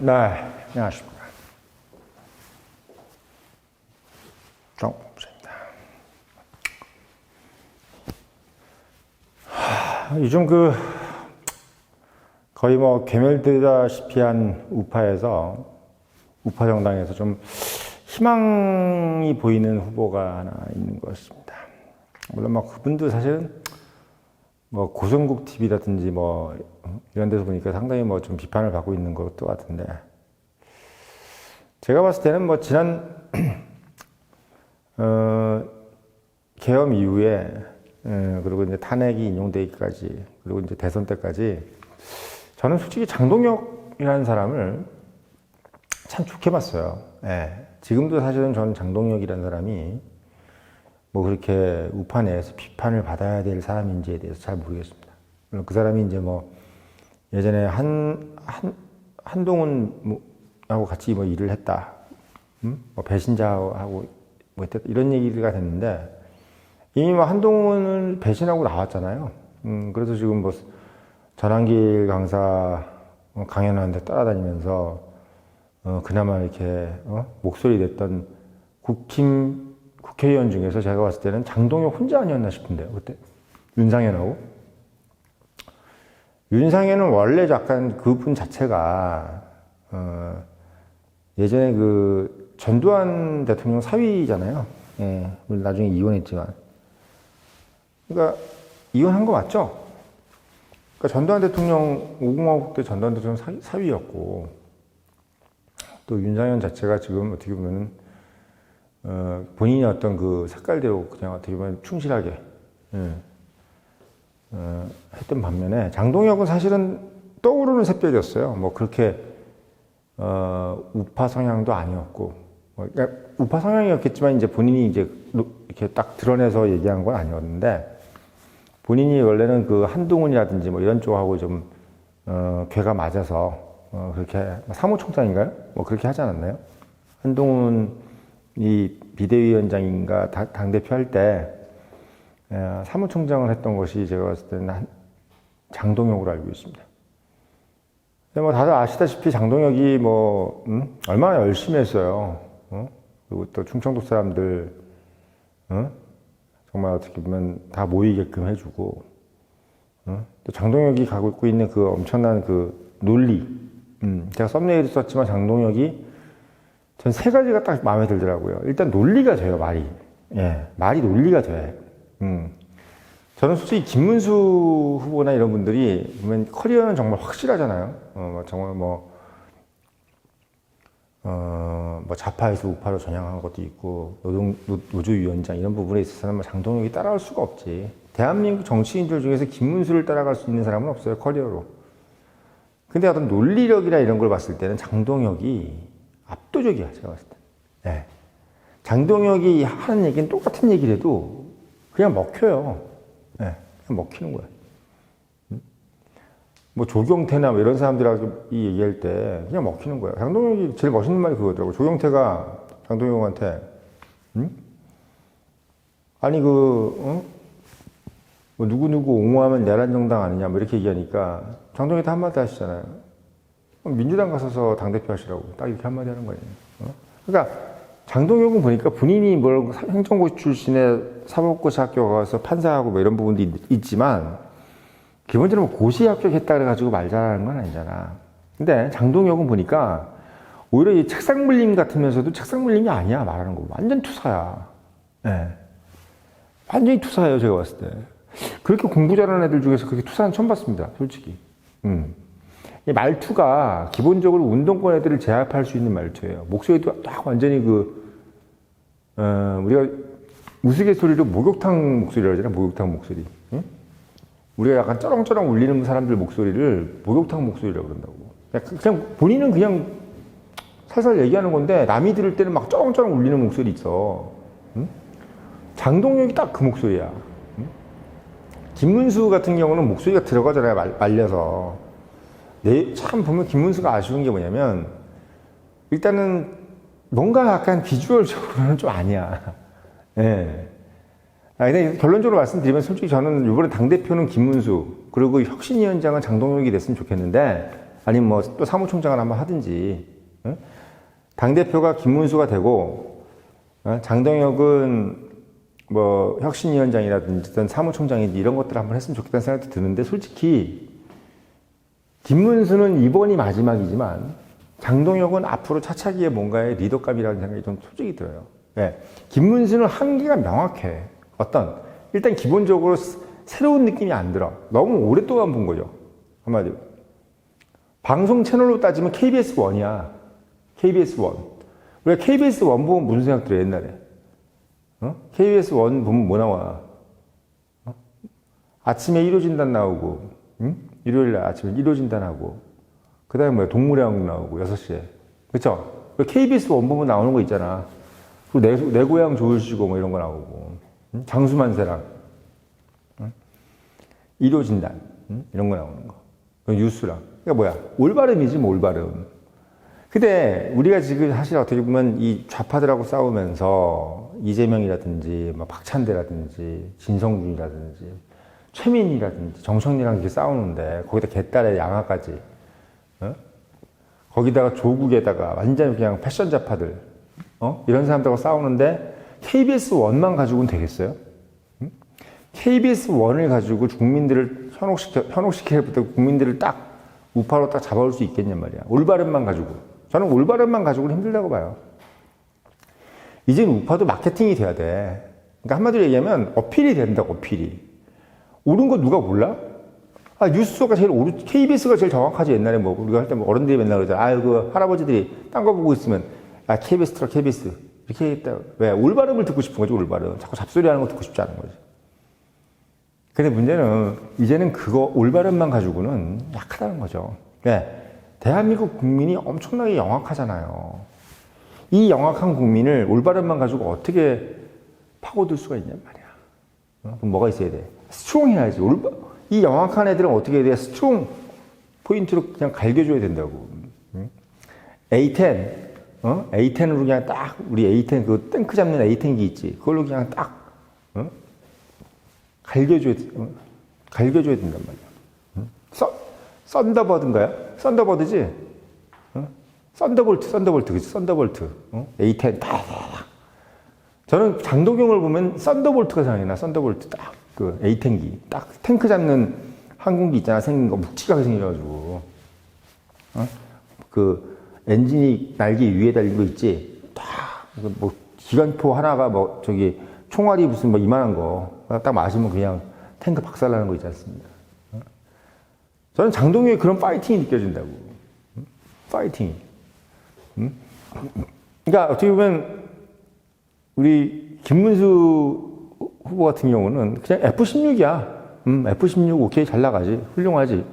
네, 안녕하십니까. 정수입니다. 요즘 거의 뭐 괴멸되다시피 한 우파 정당에서 좀 희망이 보이는 후보가 하나 있는 것 같습니다. 물론 뭐 그분도 사실은 뭐 고성국 TV라든지 뭐 이런 데서 보니까 상당히 뭐 좀 비판을 받고 있는 것도 같은데, 제가 봤을 때는 뭐 지난 계엄 이후에 그리고 이제 탄핵이 인용되기까지, 그리고 이제 대선 때까지 저는 솔직히 장동혁이라는 사람을 참 좋게 봤어요. 예. 지금도 사실은 저는 장동혁이라는 사람이 뭐 그렇게 우파 내에서 비판을 받아야 될 사람인지에 대해서 잘 모르겠습니다. 물론 그 사람이 이제 뭐 예전에 한동훈하고 같이 뭐 일을 했다, 뭐 배신자하고 뭐 했다, 이런 얘기가 됐는데, 이미 뭐 한동훈을 배신하고 나왔잖아요. 그래서 지금 뭐 전한길 강사 강연하는데 따라다니면서 그나마 이렇게 목소리 냈던 국회의원 중에서 제가 봤을 때는 장동혁 혼자 아니었나 싶은데요, 그때. 윤상현은 원래 약간 그분 자체가 예전에 그 전두환 대통령 사위잖아요. 예, 물론 나중에 이혼했지만. 그러니까 이혼한 거 맞죠? 그러니까 전두환 대통령 5공화국 때 전두환 대통령 사위였고, 또 윤상현 자체가 지금 어떻게 보면은 본인이 어떤 그 색깔대로 그냥 어떻게 보면 충실하게 했던 반면에, 장동혁은 사실은 떠오르는 샛별이었어요. 뭐 그렇게 우파 성향도 아니었고, 그러니까 우파 성향이었겠지만 이제 본인이 이제 이렇게 딱 드러내서 얘기한 건 아니었는데, 본인이 원래는 그 한동훈이라든지 뭐 이런 쪽하고 좀 괴가 맞아서 그렇게 사무총장인가요? 뭐 그렇게 하지 않았나요? 한동훈이 비대위원장인가 당대표 할 때 사무총장을 했던 것이 제가 봤을 때는 장동혁으로 알고 있습니다. 근데 뭐 다들 아시다시피 장동혁이 뭐 얼마나 열심히 했어요. 그리고 또 충청도 사람들 정말 어떻게 보면 다 모이게끔 해주고, 또 장동혁이 갖고 있는 그 엄청난 그 논리, 제가 썸네일을 썼지만 장동혁이 전 세 가지가 딱 마음에 들더라고요. 일단 논리가 돼요, 말이. 예, 말이 논리가 돼. 저는 솔직히 김문수 후보나 이런 분들이 보면 커리어는 정말 확실하잖아요. 정말 뭐 좌파에서 우파로 전향한 것도 있고, 노조위원장 이런 부분에 있어서는 뭐 장동혁이 따라올 수가 없지. 대한민국 정치인들 중에서 김문수를 따라갈 수 있는 사람은 없어요, 커리어로. 근데 어떤 논리력이나 이런 걸 봤을 때는 장동혁이 압도적이야, 제가 봤을 때. 네. 장동혁이 하는 얘기는 똑같은 얘기를 해도 그냥 먹혀요. 네. 그냥 먹히는 거야. 뭐 조경태나 뭐 이런 사람들하고 이 얘기할 때 그냥 먹히는 거야. 장동혁이 제일 멋있는 말이 그거더라고. 조경태가 장동혁한테 아니 뭐 누구누구 옹호하면 내란 정당 아니냐 뭐 이렇게 얘기하니까 장동혁이 다 한마디 하시잖아요. 민주당 가서서 당대표 하시라고 딱 이렇게 한마디 하는 거예요. 그러니까 장동혁은 보니까 본인이 뭘 행정고시 출신의 사법고시 학교 가서 판사하고 뭐 이런 부분도 있지만, 기본적으로 고시 합격했다 그래가지고 말 잘하는 건 아니잖아. 근데 장동혁은 보니까 오히려 이 책상 물림 같으면서도 책상 물림이 아니야, 말하는 거. 완전 투사야. 네. 완전히 투사예요, 제가 봤을 때. 그렇게 공부 잘하는 애들 중에서 그렇게 투사는 처음 봤습니다, 솔직히. 이 말투가 기본적으로 운동권 애들을 제압할 수 있는 말투예요. 목소리도 딱 완전히 우리가 우스갯소리로 목욕탕 목소리라고 하잖아요, 목욕탕 목소리. 응? 우리가 약간 쩌렁쩌렁 울리는 사람들 목소리를 목욕탕 목소리라고 그런다고. 그냥 본인은 그냥 살살 얘기하는 건데, 남이 들을 때는 막 쩌렁쩌렁 울리는 목소리 있어. 응? 장동혁이 딱 그 목소리야. 응? 김문수 같은 경우는 목소리가 들어가잖아요, 말려서. 참 보면 김문수가 아쉬운 게 뭐냐면, 일단은 뭔가 약간 비주얼적으로는 좀 아니야. 예. 근데 결론적으로 말씀드리면, 솔직히 저는 이번에 당대표는 김문수, 그리고 혁신위원장은 장동혁이 됐으면 좋겠는데, 아니면 뭐 또 사무총장을 한번 하든지, 어? 당대표가 김문수가 되고, 장동혁은 뭐 혁신위원장이라든지 어떤 사무총장이든지 이런 것들을 한번 했으면 좋겠다는 생각도 드는데, 솔직히 김문수는 이번이 마지막이지만 장동혁은 앞으로 차차기에 뭔가의 리더감이라는 생각이 좀 솔직히 들어요. 네. 김문수는 한계가 명확해. 일단 기본적으로 새로운 느낌이 안 들어. 너무 오랫동안 본 거죠. 한마디로. 방송 채널로 따지면 KBS1이야. KBS1. 우리가 KBS1 보면 무슨 생각 들어, 옛날에? KBS1 보면 뭐 나와? 아침에 1호 진단 나오고, 응? 일요일날 아침에 1호 진단하고, 그 다음에 뭐야, 동물의 왕국 나오고, 6시에. 그쵸? KBS1 보면 나오는 거 있잖아. 그리고 내 고향 좋으시고, 뭐 이런 거 나오고, 응? 장수만세랑, 응? 1호 진단, 응? 이런 거 나오는 거. 뉴스랑. 그러니까 뭐야, 올바름이지, 뭐, 올바름. 근데 우리가 지금 사실 어떻게 보면 이 좌파들하고 싸우면서 이재명이라든지, 뭐 박찬대라든지, 진성준이라든지, 최민희라든지, 정청래랑 이렇게 싸우는데, 거기다 개딸의 양아까지, 어? 거기다가 조국에다가 완전 그냥 패션 좌파들, 이런 사람들하고 싸우는데, KBS1만 가지고는 되겠어요? 응? KBS1을 가지고 국민들을 현혹시켜부터 국민들을 딱 우파로 딱 잡아올 수 있겠냔 말이야. 올바름만 가지고. 저는 올바름만 가지고는 힘들다고 봐요. 이젠 우파도 마케팅이 돼야 돼. 그러니까 한마디로 얘기하면 어필이 된다고, 어필이. 옳은 거 누가 몰라? 뉴스가 제일 KBS가 제일 정확하지. 옛날에 뭐, 우리가 할 때 뭐 어른들이 맨날 그러잖아. 그 할아버지들이 딴 거 보고 있으면, KBS 틀어, KBS. 이렇게 했다. 왜? 올바름을 듣고 싶은 거지, 올바름. 자꾸 잡소리 하는 거 듣고 싶지 않은 거지. 근데 문제는, 이제는 그거, 올바름만 가지고는 약하다는 거죠. 왜? 대한민국 국민이 엄청나게 영악하잖아요. 이 영악한 국민을 올바름만 가지고 어떻게 파고들 수가 있냔 말이야. 그럼 뭐가 있어야 돼? 스트롱 해야지. 이 영악한 애들은 어떻게 해야 돼? 스트롱 포인트로 그냥 갈겨줘야 된다고. A10, A10으로 그냥 딱, 우리 A10, 그 탱크 잡는 A10기 있지. 그걸로 그냥 딱, 갈겨줘야 된단 말이야. 썬더버드인가요? 썬더버드지? 썬더볼트, 그치? 썬더볼트. A10, 딱. 저는 장도경을 보면 썬더볼트가 생각이 나, 썬더볼트. 딱, 그 A10기. 딱, 탱크 잡는 항공기 있잖아, 생긴 거. 묵직하게 생겨가지고. 그, 엔진이 날개 위에 달린 거 있지? 딱, 뭐, 기관포 하나가 뭐, 총알이 무슨 뭐 이만한 거. 딱 맞으면 그냥 탱크 박살나는 거 있지 않습니까? 저는 장동혁의 그런 파이팅이 느껴진다고. 파이팅. 그러니까 어떻게 보면 우리 김문수 후보 같은 경우는 그냥 F-16이야. F-16 오케이, 잘 나가지. 훌륭하지.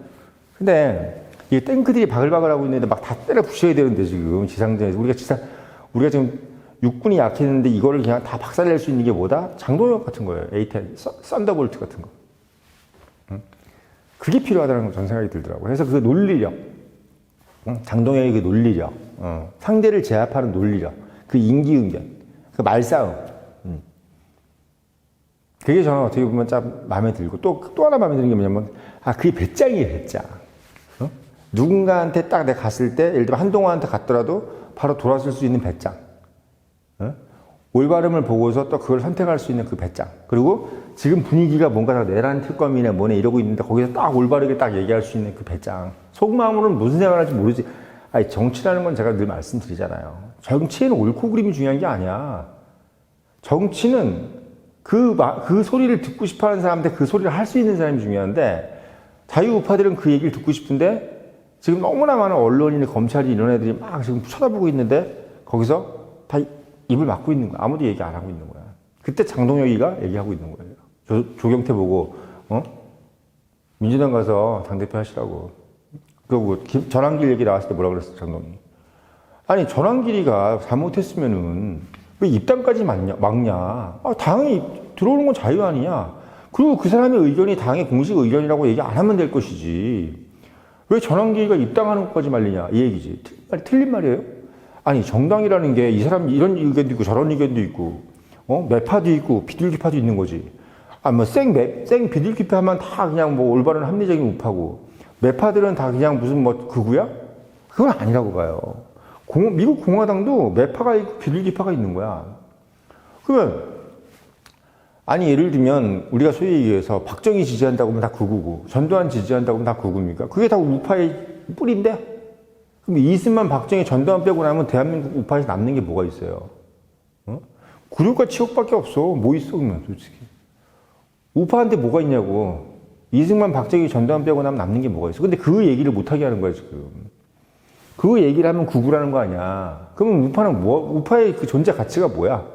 근데 이 탱크들이 바글바글 하고 있는데 막 다 때려 부셔야 되는데 지금 지상전에서 우리가 지금 육군이 약했는데 이거를 그냥 다 박살낼 수 있는 게 뭐다? 장동혁 같은 거예요. A10, 썬더볼트 같은 거. 그게 필요하다는 건 전 생각이 들더라고요. 그래서 그 논리력, 장동혁의 그 논리력, 상대를 제압하는 논리력, 그 임기응변, 그 말싸움. 그게 저는 어떻게 보면 참 마음에 들고, 또 하나 마음에 드는 게 뭐냐면, 그게 배짱이에요, 배짱. 누군가한테 딱 내가 갔을 때, 예를 들면 한동훈한테 갔더라도 바로 돌아설 수 있는 배짱. 올바름을 보고서 또 그걸 선택할 수 있는 그 배짱. 그리고 지금 분위기가 뭔가 내란 특검이네 뭐네 이러고 있는데 거기서 딱 올바르게 딱 얘기할 수 있는 그 배짱. 속마음으로는 무슨 생각을 할지 모르지. 정치라는 건 제가 늘 말씀드리잖아요. 정치에는 옳고 그름이 중요한 게 아니야. 정치는 그 소리를 듣고 싶어 하는 사람한테 그 소리를 할 수 있는 사람이 중요한데, 자유우파들은 그 얘기를 듣고 싶은데 지금 너무나 많은 언론이나 검찰이 이런 애들이 막 지금 쳐다보고 있는데 거기서 다 입을 막고 있는 거야. 아무도 얘기 안 하고 있는 거야. 그때 장동혁이가 얘기하고 있는 거예요. 조경태 보고, 민주당 가서 당대표 하시라고. 그리고 전환길 얘기 나왔을 때 뭐라 그랬어, 장동혁이. 아니, 전환길이가 잘못했으면은 왜 입당까지 막냐. 당이 들어오는 건 자유 아니냐. 그리고 그 사람의 의견이 당의 공식 의견이라고 얘기 안 하면 될 것이지. 왜 전환길이가 입당하는 것까지 말리냐. 이 얘기지. 틀린 말이에요? 아니, 정당이라는 게 이 사람 이런 의견도 있고 저런 의견도 있고, 매파도 있고 비둘기파도 있는 거지. 뭐 비둘기파 하면 다 그냥 뭐 올바른 합리적인 우파고, 매파들은 다 그냥 무슨 뭐 극우야? 그건 아니라고 봐요. 미국 공화당도 매파가 있고 비둘기파가 있는 거야. 그러면 아니 예를 들면 우리가 소위 얘기해서 박정희 지지한다고 하면 다 극우고 전두환 지지한다고 하면 다 극우입니까? 그게 다 우파의 뿌리인데? 그럼 이승만, 박정희, 전두환 빼고 나면 대한민국 우파에서 남는 게 뭐가 있어요? 굴욕과 치욕밖에 없어. 뭐 있어 그러면 솔직히. 우파한테 뭐가 있냐고. 이승만, 박정희, 전두환 빼고 나면 남는 게 뭐가 있어. 근데 그 얘기를 못하게 하는 거야 지금. 그 얘기를 하면 극우라는 거 아니야. 그러면 우파는 우파의 그 존재 가치가 뭐야?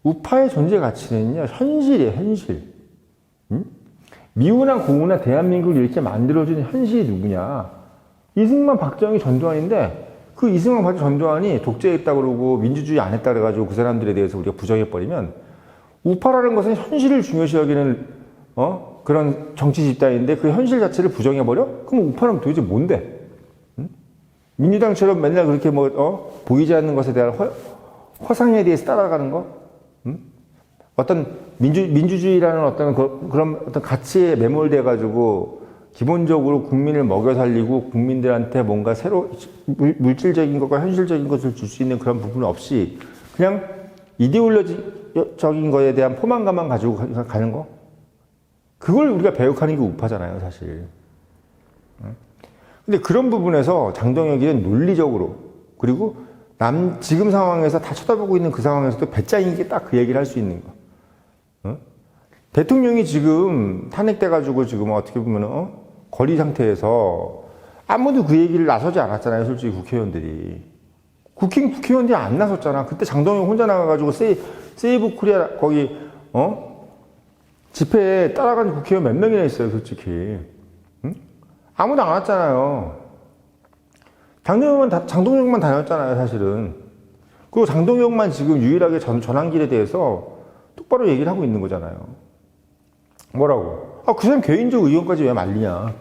우파의 존재 가치는요, 현실이에요, 현실. 응? 미우나 고우나 대한민국을 이렇게 만들어주는 현실이 누구냐? 이승만, 박정희, 전두환인데, 그 이승만, 박정희, 전두환이 독재했다 그러고 민주주의 안 했다 그래가지고 그 사람들에 대해서 우리가 부정해버리면, 우파라는 것은 현실을 중요시 여기는, 그런 정치 집단인데 그 현실 자체를 부정해버려? 그럼 우파는 도대체 뭔데? 민주당처럼 맨날 그렇게 보이지 않는 것에 대한 허상에 대해서 따라가는 거? 어떤 민주주의라는 그런 어떤 가치에 매몰돼가지고 기본적으로 국민을 먹여 살리고 국민들한테 뭔가 물질적인 것과 현실적인 것을 줄 수 있는 그런 부분 없이 그냥 이데올로기적인 거에 대한 포만감만 가지고 가는 거? 그걸 우리가 배역하는 게 우파잖아요, 사실. 근데 그런 부분에서 장동혁이는 논리적으로 그리고 지금 상황에서 다 쳐다보고 있는 그 상황에서도 배짱이게 딱 그 얘기를 할 수 있는 거. 대통령이 지금 탄핵돼가지고 지금 어떻게 보면 거리 상태에서 아무도 그 얘기를 나서지 않았잖아요, 솔직히 국회의원들이. 국회의원들이 안 나섰잖아. 그때 장동혁 혼자 나가가지고 세이브 코리아 거기 집회에 따라간 국회의원 몇 명이나 있어요, 솔직히. 아무도 안 왔잖아요. 장동혁만 다녔잖아요, 사실은. 그리고 장동혁만 지금 유일하게 전환길에 대해서 똑바로 얘기를 하고 있는 거잖아요. 뭐라고? 그 사람 개인적 의견까지 왜 말리냐?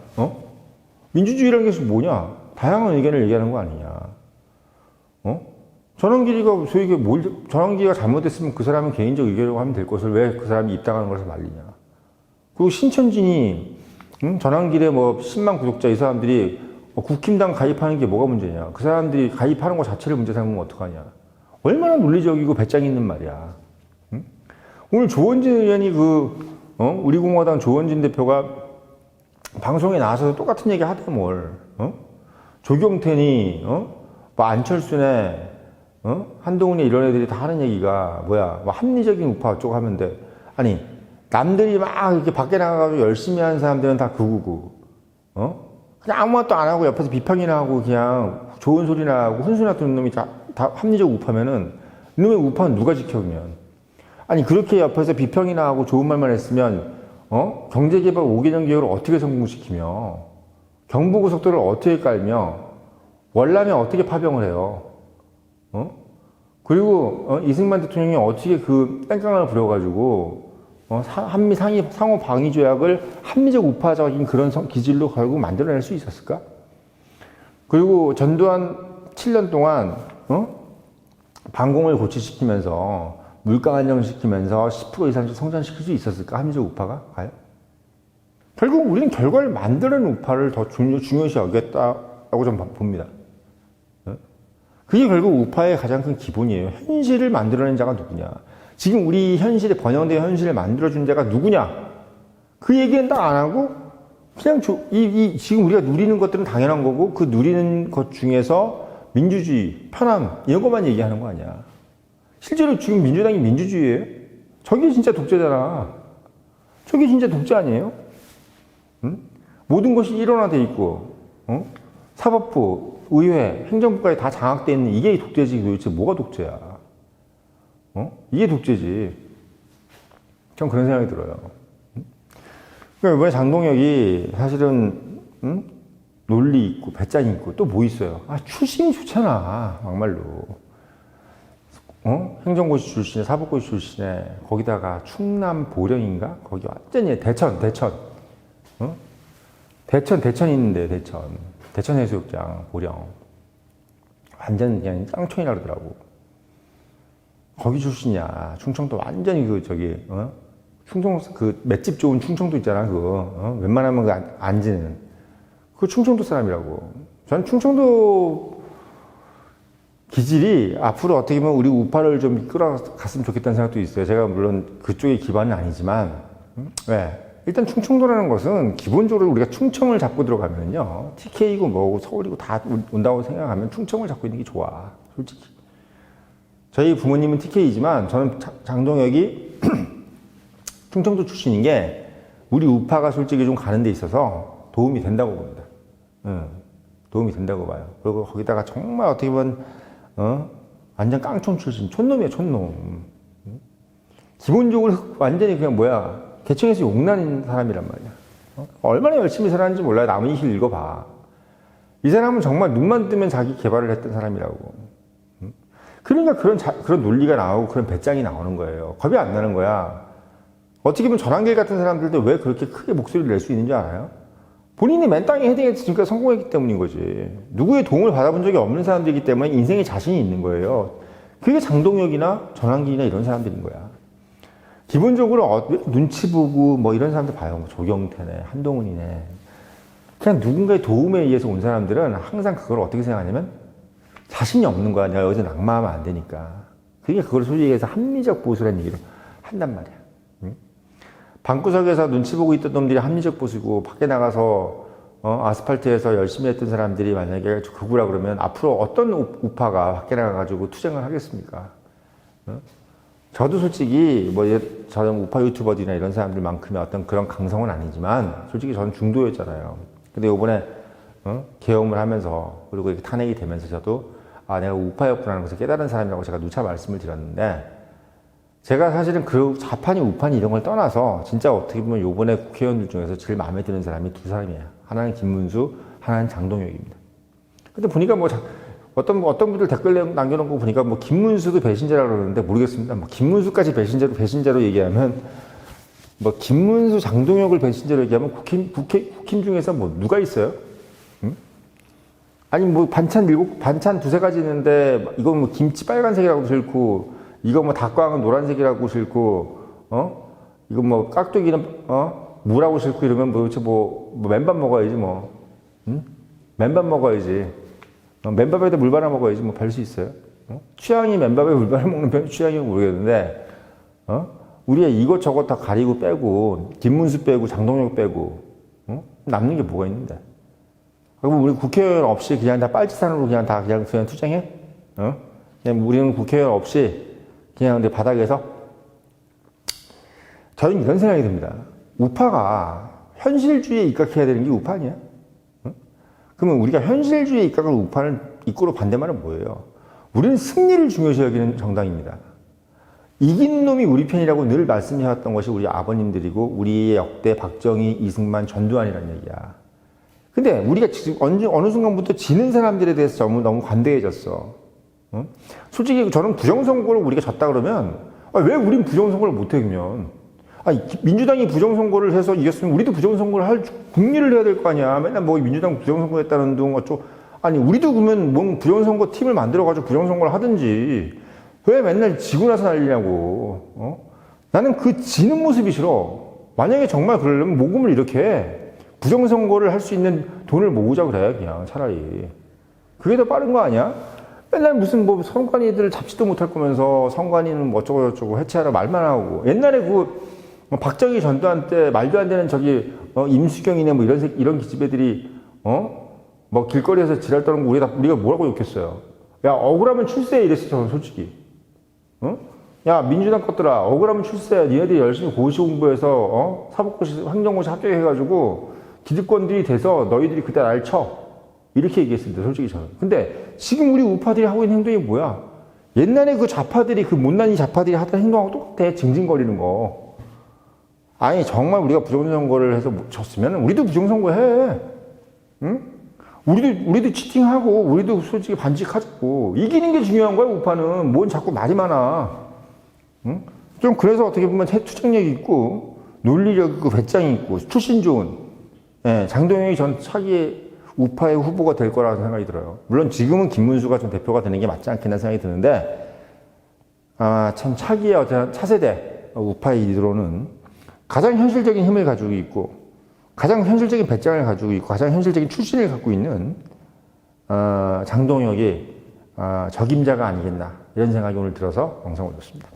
민주주의라는 게 뭐냐? 다양한 의견을 얘기하는 거 아니냐? 전환기가 잘못됐으면 그 사람은 개인적 의견이라고 하면 될 것을 왜 그 사람이 입당하는 것을 말리냐? 그리고 신천진이 전환길에 10만 구독자 이 사람들이 국힘당 가입하는 게 뭐가 문제냐? 그 사람들이 가입하는 것 자체를 문제 삼으면 어떡하냐? 얼마나 논리적이고 배짱 있는 말이야. 오늘 조원진 의원이 우리 공화당 조원진 대표가 방송에 나와서 똑같은 얘기 하대 뭘. 조경태니, 안철수네, 한동훈이 이런 애들이 다 하는 얘기가 뭐야? 합리적인 우파 어쩌고 하면 돼. 아니, 남들이 막 이렇게 밖에 나가가지고 열심히 하는 사람들은 다 극우고, 그냥 아무것도 안 하고 옆에서 비평이나 하고 그냥 좋은 소리나 하고 훈수나 듣는 놈이 다 합리적 우파면은 이놈의 우파는 누가 지켜 그러면? 아니 그렇게 옆에서 비평이나 하고 좋은 말만 했으면 경제개발 5개년 계획을 어떻게 성공시키며 경부고속도로를 어떻게 깔며 월남에 어떻게 파병을 해요? 그리고 이승만 대통령이 어떻게 그 땡깡을 부려가지고 한미 상호 방위 조약을 합리적 우파적인 그런 기질로 결국 만들어낼 수 있었을까? 그리고 전두환 7년 동안 방공을 고취시키면서 물가 안정시키면서 10% 이상씩 성장시킬 수 있었을까? 합리적 우파가? 과연? 결국 우리는 결과를 만드는 우파를 더 중요시 여겼다고 좀 봅니다. 그게 결국 우파의 가장 큰 기본이에요. 현실을 만들어낸 자가 누구냐? 지금 우리 현실에 번영된 현실을 만들어준 자가 누구냐? 그 얘기는 딱 안 하고 그냥 지금 우리가 누리는 것들은 당연한 거고 그 누리는 것 중에서 민주주의, 편함 이런 것만 얘기하는 거 아니야. 실제로 지금 민주당이 민주주의예요? 저게 진짜 독재잖아. 저게 진짜 독재 아니에요? 응? 모든 것이 일원화돼 있고 사법부, 의회, 행정부까지 다 장악돼 있는 이게 독재지. 도대체 뭐가 독재야? 이게 독재지. 전 그런 생각이 들어요. 그러니까 이번에 장동혁이 사실은 논리 있고 배짱 있고 또 뭐 있어요? 출신이 좋잖아. 막말로. 행정고시 출신에 사법고시 출신에 거기다가 충남 보령인가? 거기 완전히 대천 있는데 대천 해수욕장 보령 완전 그냥 깡총이라 그러더라고. 거기 출신이야. 충청도 완전히 충청 그 맷집 좋은 충청도 있잖아. 그거 웬만하면 그 앉는 그 충청도 사람이라고. 전 충청도 기질이 앞으로 어떻게 보면 우리 우파를 좀 끌어갔으면 좋겠다는 생각도 있어요. 제가 물론 그쪽의 기반은 아니지만, 왜? 일단 충청도라는 것은 기본적으로 우리가 충청을 잡고 들어가면요. TK이고 뭐고 서울이고 다 온다고 생각하면 충청을 잡고 있는 게 좋아. 솔직히. 저희 부모님은 TK이지만 저는 장동혁이 충청도 출신인 게 우리 우파가 솔직히 좀 가는 데 있어서 도움이 된다고 봅니다. 도움이 된다고 봐요. 그리고 거기다가 정말 어떻게 보면, 완전 깡총 출신, 촌놈이야, 촌놈. 기본적으로 완전히 그냥 뭐야. 개청에서 용난 사람이란 말이야. 얼마나 열심히 살았는지 몰라요. 남의 일 읽어봐. 이 사람은 정말 눈만 뜨면 자기 개발을 했던 사람이라고. 그러니까 그런 논리가 나오고 그런 배짱이 나오는 거예요. 겁이 안 나는 거야. 어떻게 보면 전환길 같은 사람들도 왜 그렇게 크게 목소리를 낼 수 있는 줄 알아요? 본인이 맨 땅에 헤딩해서 지금까지 성공했기 때문인 거지. 누구의 도움을 받아본 적이 없는 사람들이기 때문에 인생에 자신이 있는 거예요. 그게 장동혁이나 전환길이나 이런 사람들인 거야. 기본적으로 눈치 보고 뭐 이런 사람들 봐요. 뭐 조경태네, 한동훈이네. 그냥 누군가의 도움에 의해서 온 사람들은 항상 그걸 어떻게 생각하냐면 자신이 없는 거야. 내가 여기서 낙마하면 안 되니까. 그게 그걸 솔직히 얘기해서 합리적 보수라는 얘기를 한단 말이야. 응? 방구석에서 눈치 보고 있던 놈들이 합리적 보수고 밖에 나가서 아스팔트에서 열심히 했던 사람들이 만약에 극우라 그러면 앞으로 어떤 우파가 밖에 나가가지고 투쟁을 하겠습니까? 응? 저도 솔직히 저는 우파 유튜버들이나 이런 사람들만큼의 어떤 그런 강성은 아니지만 솔직히 저는 중도였잖아요. 근데 이번에 계엄을 하면서 그리고 이렇게 탄핵이 되면서 저도 내가 우파였구나라는 것을 깨달은 사람이라고 제가 누차 말씀을 드렸는데 제가 사실은 그 좌판이 우판이 이런 걸 떠나서 진짜 어떻게 보면 이번에 국회의원들 중에서 제일 마음에 드는 사람이 두 사람이에요. 하나는 김문수, 하나는 장동혁입니다. 근데 보니까 어떤 분들 댓글 남겨놓은 거 보니까 김문수도 배신자라고 그러는데 모르겠습니다. 김문수까지 배신자로 얘기하면 김문수, 장동혁을 배신자로 얘기하면 국힘 중에서 누가 있어요? 응? 아니 반찬 두세 가지 있는데 이건 김치 빨간색이라고 싫고 이거 닭광은 노란색이라고 싫고 이거 깍두기는 무라고 싫고 이러면 도대체 맨밥 먹어야지 응? 맨밥 먹어야지. 맨밥에다 물 발라 먹어야지 별 수 있어요. 취향이 맨밥에 물 발라 먹는 편 취향이 모르겠는데 우리가 이것저것 다 가리고 빼고 김문수 빼고 장동혁 빼고 남는 게 뭐가 있는데? 그럼 우리 국회의원 없이 그냥 다 빨치산으로 그냥 투쟁해? 그냥 우리는 국회의원 없이 그냥 근데 바닥에서 저는 이런 생각이 듭니다. 우파가 현실주의에 입각해야 되는 게 우파 아니야? 그러면 우리가 현실주의에 입각을 우파를 이끌어 반대말은 뭐예요? 우리는 승리를 중요시 여기는 정당입니다. 이긴 놈이 우리 편이라고 늘 말씀해왔던 것이 우리 아버님들이고 우리의 역대 박정희, 이승만, 전두환이라는 얘기야. 근데 우리가 지금 어느 순간부터 지는 사람들에 대해서 너무 관대해졌어. 솔직히 저는 부정선거를 우리가 졌다 그러면 왜 우린 부정선거를 못해 그러면 민주당이 부정선거를 해서 이겼으면 우리도 부정선거를 할 국리를 해야 될 거 아니야. 맨날 민주당 부정선거 했다는 둥 우리도 그러면 부정선거 팀을 만들어가지고 부정선거를 하든지 왜 맨날 지고 나서 난리냐고. 나는 그 지는 모습이 싫어. 만약에 정말 그러려면 모금을 이렇게 해. 부정선거를 할 수 있는 돈을 모으자 그래 그냥 차라리. 그게 더 빠른 거 아니야? 맨날 무슨 선관위들 잡지도 못할 거면서 선관위는 어쩌고 해체하라 말만 하고 뭐박정희 전두환 때 말도 안 되는 임수경이네 이런 기집애들이 길거리에서 지랄 떠는 거 우리가 뭐라고 욕했어요. 야 억울하면 출세해 이랬어 저는 솔직히. 야 민주당 것들아 억울하면 출세해. 니네들이 열심히 고시 공부해서 사법고시 행정고시 합격해가지고 기득권들이 돼서 너희들이 그때 날 쳐. 이렇게 얘기했습니다 솔직히 저는. 근데 지금 우리 우파들이 하고 있는 행동이 뭐야? 옛날에 그 좌파들이 못난이 좌파들이 하던 행동하고 똑같아. 징징거리는 거. 아니 정말 우리가 부정선거를 해서 졌으면 우리도 부정선거 해. 응? 우리도 치팅하고 우리도 솔직히 반직하자고. 이기는 게 중요한 거야 우파는. 뭔 자꾸 말이 많아. 응? 좀 그래서 어떻게 보면 투쟁력이 있고 논리력 있고 배짱이 있고 출신 좋은 장동혁이 전 차기의 우파의 후보가 될 거라는 생각이 들어요. 물론 지금은 김문수가 좀 대표가 되는 게 맞지 않겠나 생각이 드는데 참 차기의 어떤 차세대 우파의 리더로는 가장 현실적인 힘을 가지고 있고 가장 현실적인 배짱을 가지고 있고 가장 현실적인 출신을 갖고 있는 장동혁의 적임자가 아니겠나 이런 생각이 오늘 들어서 영상 올렸습니다.